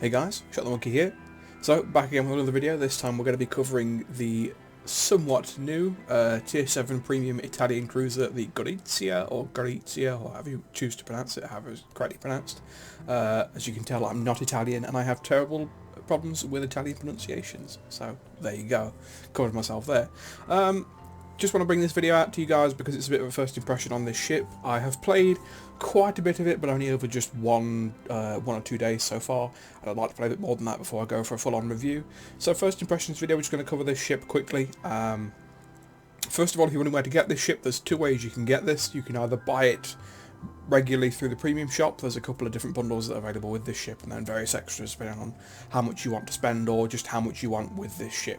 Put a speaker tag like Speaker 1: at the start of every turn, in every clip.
Speaker 1: Hey guys, Shot the Monkey here. So, back again with another video. This time we're going to be covering the somewhat new Tier 7 Premium Italian cruiser, the Gorizia, or however you choose to pronounce it, however it's correctly pronounced. As you can tell, I'm not Italian and I have terrible problems with Italian pronunciations. So, there you go. Covered myself there. Just want to bring this video out to you guys because it's a bit of a first impression on this ship. I have played quite a bit of it, but only over just one or 2 days so far, and I'd like to play a bit more than that before I go for a full-on review. So first impressions video, we're just going to cover this ship quickly. First of all, if you're wondering where to get this ship, there's two ways you can get this. You can either buy it regularly through the premium shop. There's a couple of different bundles that are available with this ship, and then various extras depending on how much you want to spend or just how much you want with this ship.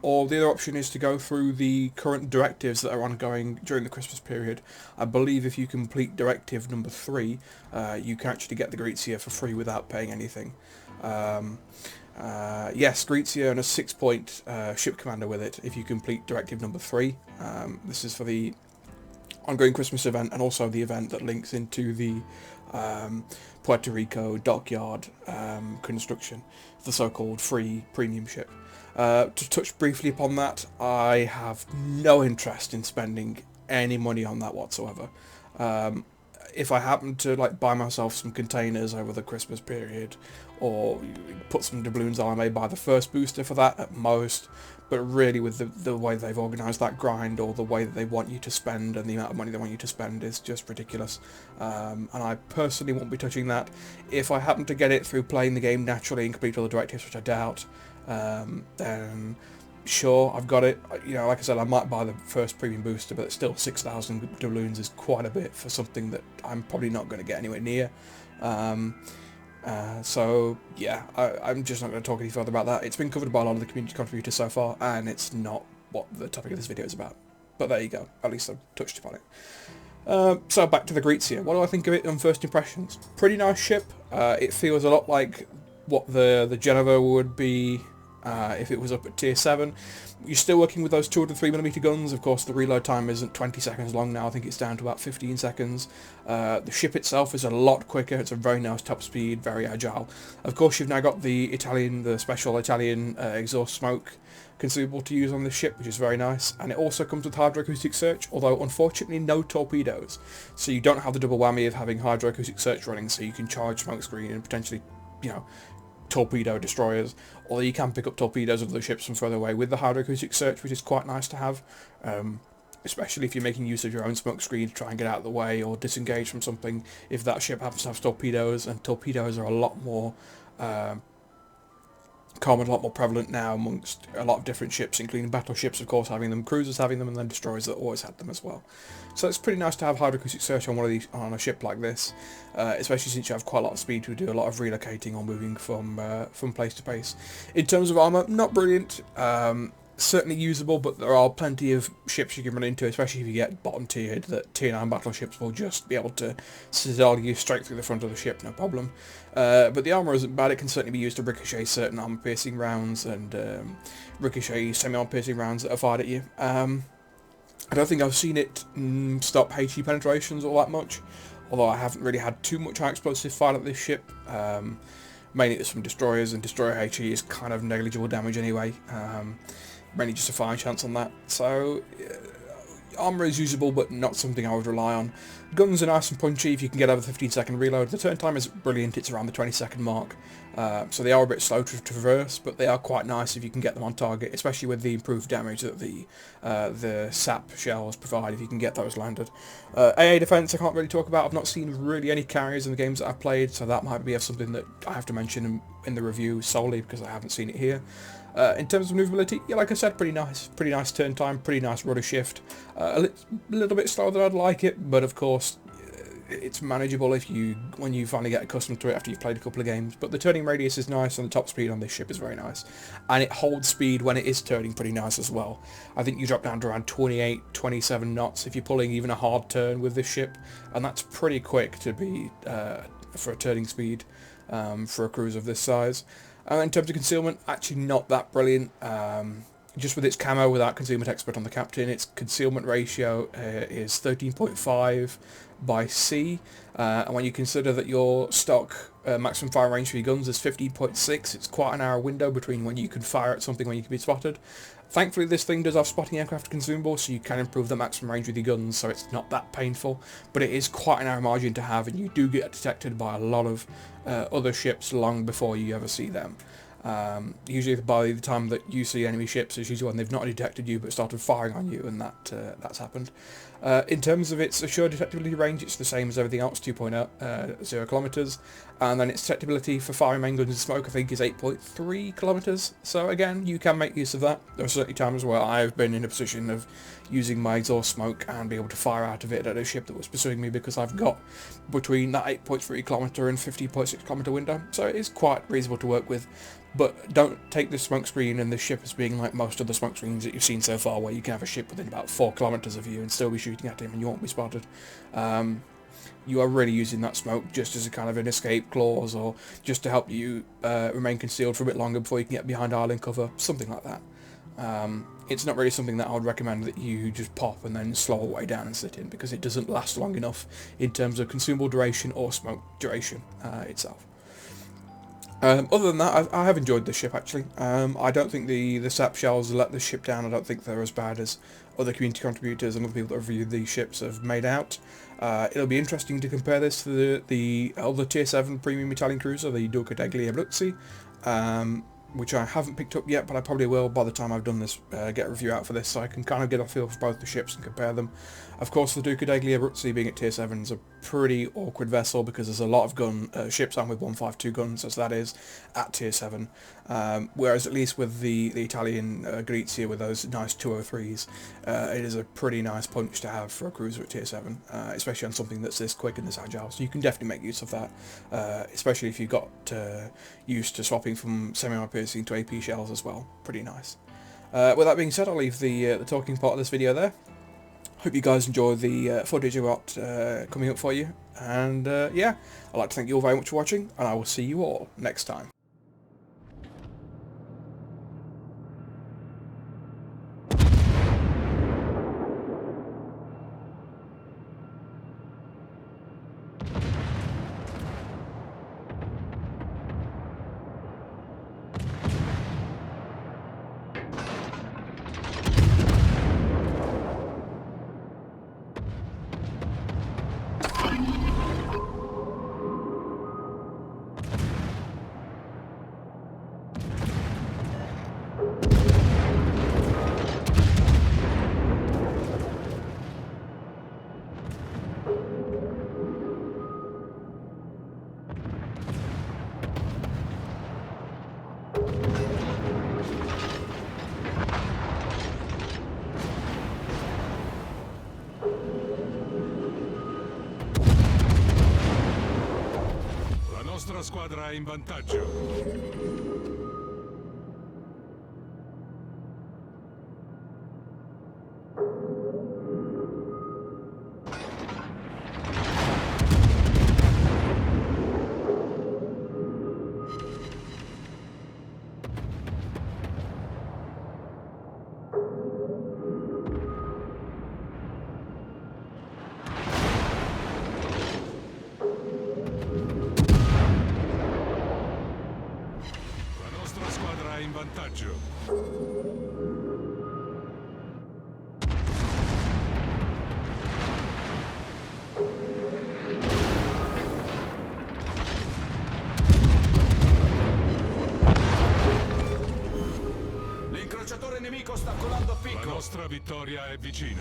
Speaker 1: Or the other option is to go through the current directives that are ongoing during the Christmas period. I believe if you complete directive number 3, you can actually get the Gorizia for free without paying anything. Yes, Gorizia and a 6-point ship commander with it if you complete directive number 3. This is for the ongoing Christmas event and also the event that links into the Puerto Rico dockyard construction, the so-called free premium ship. To touch briefly upon that, I have no interest in spending any money on that whatsoever. If I happen to buy myself some containers over the Christmas period, or put some doubloons on, I may buy the first booster for that at most. But really, with the way they've organised that grind, or the way that they want you to spend, and the amount of money they want you to spend, is just ridiculous. And I personally won't be touching that. If I happen to get it through playing the game naturally and complete all the directives, which I doubt, then sure, I've got it. You know, like I said, I might buy the first premium booster, but still 6,000 doubloons is quite a bit for something that I'm probably not going to get anywhere near. So yeah, I'm just not going to talk any further about that. It's been covered by a lot of the community contributors so far, and it's not what the topic of this video is about. But there you go, at least I've touched upon it. So back to the Gorizia. What do I think of it on first impressions? Pretty nice ship. It feels a lot like what the Genova would be if it was up at tier 7. You're still working with those 203mm guns. Of course, the reload time isn't 20 seconds long now. I think it's down to about 15 seconds. The ship itself is a lot quicker. It's a very nice top speed, very agile. Of course, you've now got the special Italian exhaust smoke consumable to use on this ship, which is very nice. And it also comes with hydroacoustic search, although unfortunately no torpedoes. So you don't have the double whammy of having hydroacoustic search running, so you can charge smoke screen and potentially, you know, torpedo destroyers, although you can pick up torpedoes of the ships from further away with the hydroacoustic search, which is quite nice to have, especially if you're making use of your own smoke screen to try and get out of the way or disengage from something if that ship happens to have torpedoes. And torpedoes are a lot more common, a lot more prevalent now amongst a lot of different ships, including battleships, of course, having them, cruisers having them, and then destroyers that always had them as well. So it's pretty nice to have hydroacoustic search on one of these, on a ship like this, especially since you have quite a lot of speed to do a lot of relocating or moving from place to place. In terms of armour, not brilliant. Certainly usable, but there are plenty of ships you can run into, especially if you get bottom tiered, that tier 9 battleships will just be able to sizzle you straight through the front of the ship, no problem. But the armour isn't bad. It can certainly be used to ricochet certain armour piercing rounds and ricochet semi-armor piercing rounds that are fired at you. I don't think I've seen it stop HE penetrations all that much, although I haven't really had too much high explosive fired at this ship. Mainly it's from destroyers, and destroyer HE is kind of negligible damage anyway. Mainly just a firing chance on that. So armour is usable, but not something I would rely on. Guns are nice and punchy if you can get over the 15-second reload. The turn time is brilliant. It's around the 20-second mark. So they are a bit slow to traverse, but they are quite nice if you can get them on target, especially with the improved damage that the sap shells provide if you can get those landed. AA defense I can't really talk about. I've not seen really any carriers in the games that I've played, so that might be something that I have to mention in the review solely because I haven't seen it here. In terms of maneuverability, yeah, like I said, pretty nice turn time, pretty nice rudder shift. A little bit slower than I'd like it, but of course it's manageable when you finally get accustomed to it after you've played a couple of games. But the turning radius is nice, and the top speed on this ship is very nice, and it holds speed when it is turning pretty nice as well. I think you drop down to around 28, 27 knots if you're pulling even a hard turn with this ship, and that's pretty quick to be for a turning speed for a cruiser of this size. In terms of concealment, actually not that brilliant. Just with its camo without Concealment Expert on the captain, its concealment ratio is 13.5 by C, and when you consider that your stock maximum fire range for your guns is 15.6. It's quite a narrow window between when you can fire at something and when you can be spotted. Thankfully, this thing does have spotting aircraft consumable, so you can improve the maximum range with your guns, so it's not that painful. But it is quite a narrow margin to have, and you do get detected by a lot of other ships long before you ever see them. Usually by the time that you see enemy ships is usually when they've not detected you but started firing on you, and that's happened. In terms of its assured detectability range, it's the same as everything else, 2.0 0 kilometers, and then its detectability for firing main guns and smoke I think is 8.3 kilometers. So again, you can make use of that. There are certainly times where I've been in a position of using my exhaust smoke and be able to fire out of it at a ship that was pursuing me because I've got between that 8.3 kilometer and 50.6 kilometer window. So it is quite reasonable to work with. But don't take the smoke screen and the ship as being like most of the smoke screens that you've seen so far, where you can have a ship within about 4 kilometers of you and still be shooting at him and you won't be spotted. You are really using that smoke just as a kind of an escape clause, or just to help you remain concealed for a bit longer before you can get behind island cover, something like that. It's not really something that I would recommend that you just pop and then slow way down and sit in, because it doesn't last long enough in terms of consumable duration or smoke duration itself. Other than that, I have enjoyed this ship actually. I don't think the sap shells let the ship down. I don't think they're as bad as other community contributors and other people that have reviewed these ships have made out. It'll be interesting to compare this to the other Tier 7 premium Italian cruiser, the Duca degli Abruzzi, which I haven't picked up yet, but I probably will by the time I've done this, get a review out for this, so I can kind of get a feel for both the ships and compare them. Of course, the Duca degli Abruzzi being at Tier 7 is a pretty awkward vessel because there's a lot of ships armed with 152 guns, as that is, at Tier 7. Whereas at least with the Italian Gorizia with those nice 203s, it is a pretty nice punch to have for a cruiser at Tier 7, especially on something that's this quick and this agile, so you can definitely make use of that, especially if you got used to swapping from semi-armor piercing to AP shells as well. Pretty nice. With that being said, I'll leave the talking part of this video there. Hope you guys enjoy the footage I've got coming up for you, and yeah, I'd like to thank you all very much for watching, and I will see you all next time.
Speaker 2: La nostra squadra è in vantaggio. La nostra squadra è in vantaggio.
Speaker 3: L'incrociatore nemico sta colando a
Speaker 2: La
Speaker 3: picco.
Speaker 2: nostra vittoria è vicina.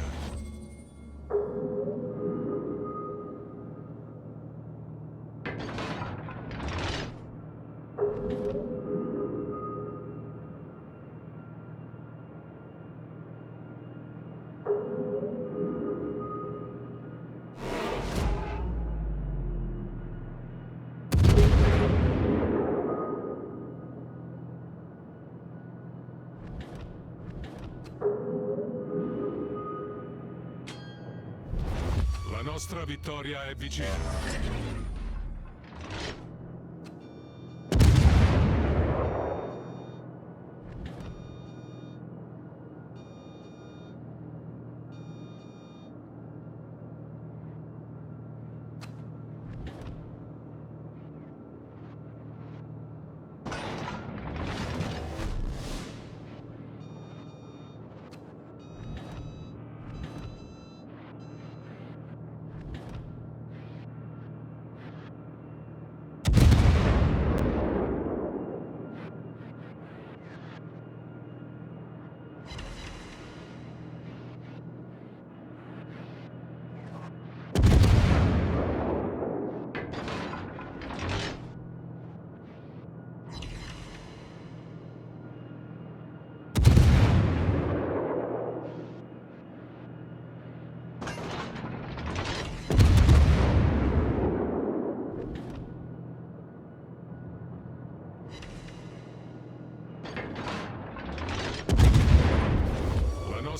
Speaker 2: La nostra vittoria è vicina.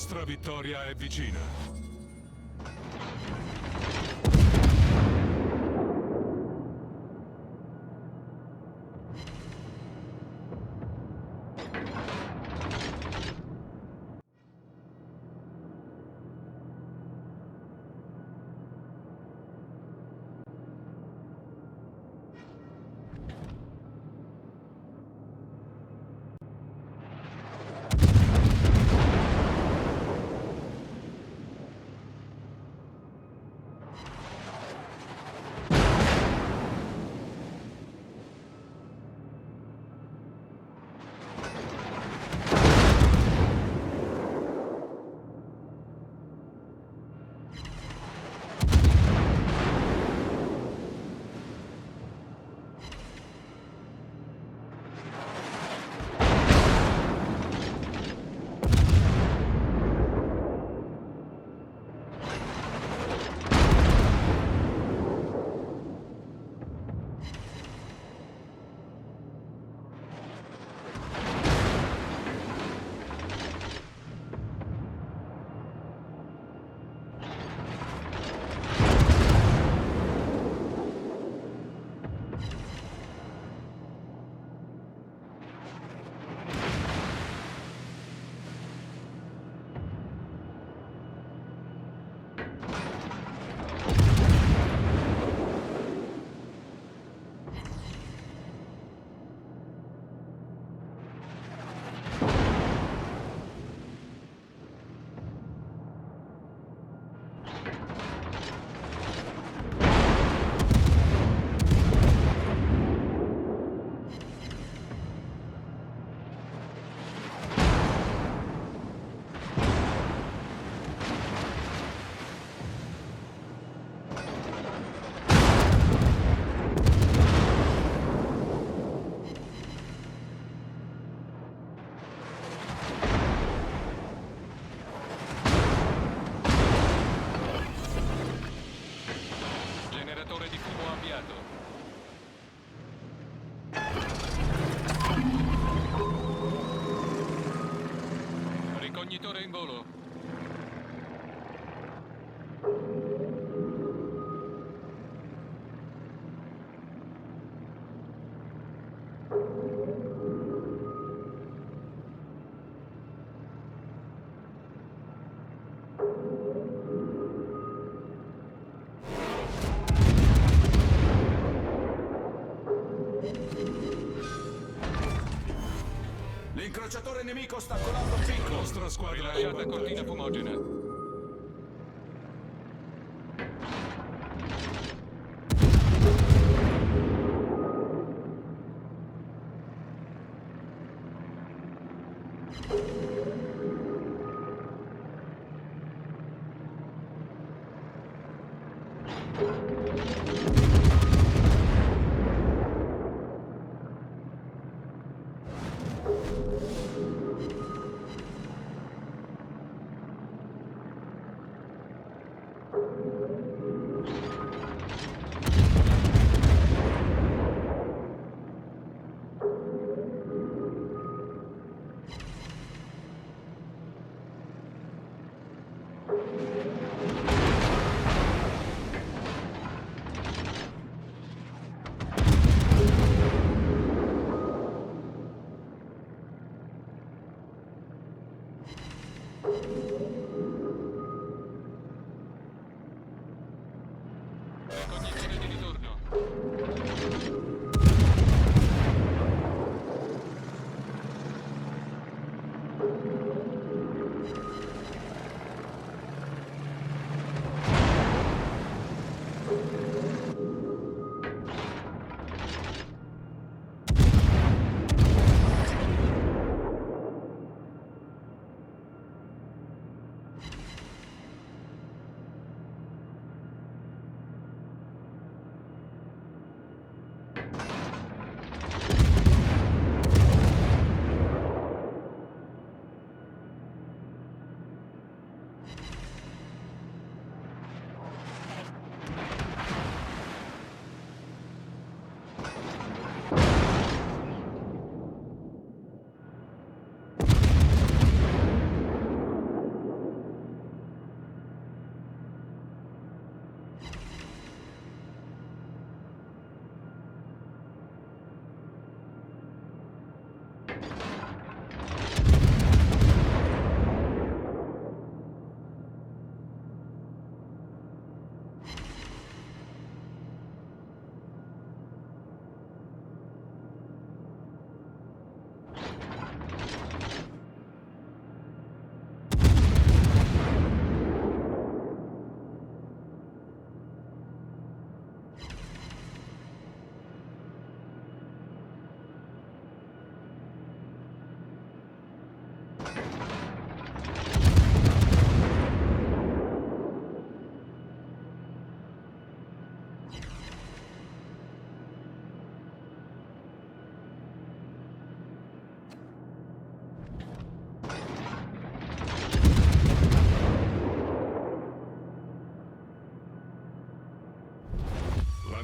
Speaker 2: nostra vittoria è vicina.
Speaker 4: Generatore di fumo avviato. Ricognitore in volo.
Speaker 3: L'incrociatore nemico sta colando
Speaker 2: La
Speaker 3: picco.
Speaker 2: nostra squadra è in
Speaker 4: Rilasciata cortina
Speaker 2: vantaggio.
Speaker 4: fumogena.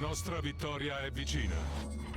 Speaker 2: nostra vittoria è vicina.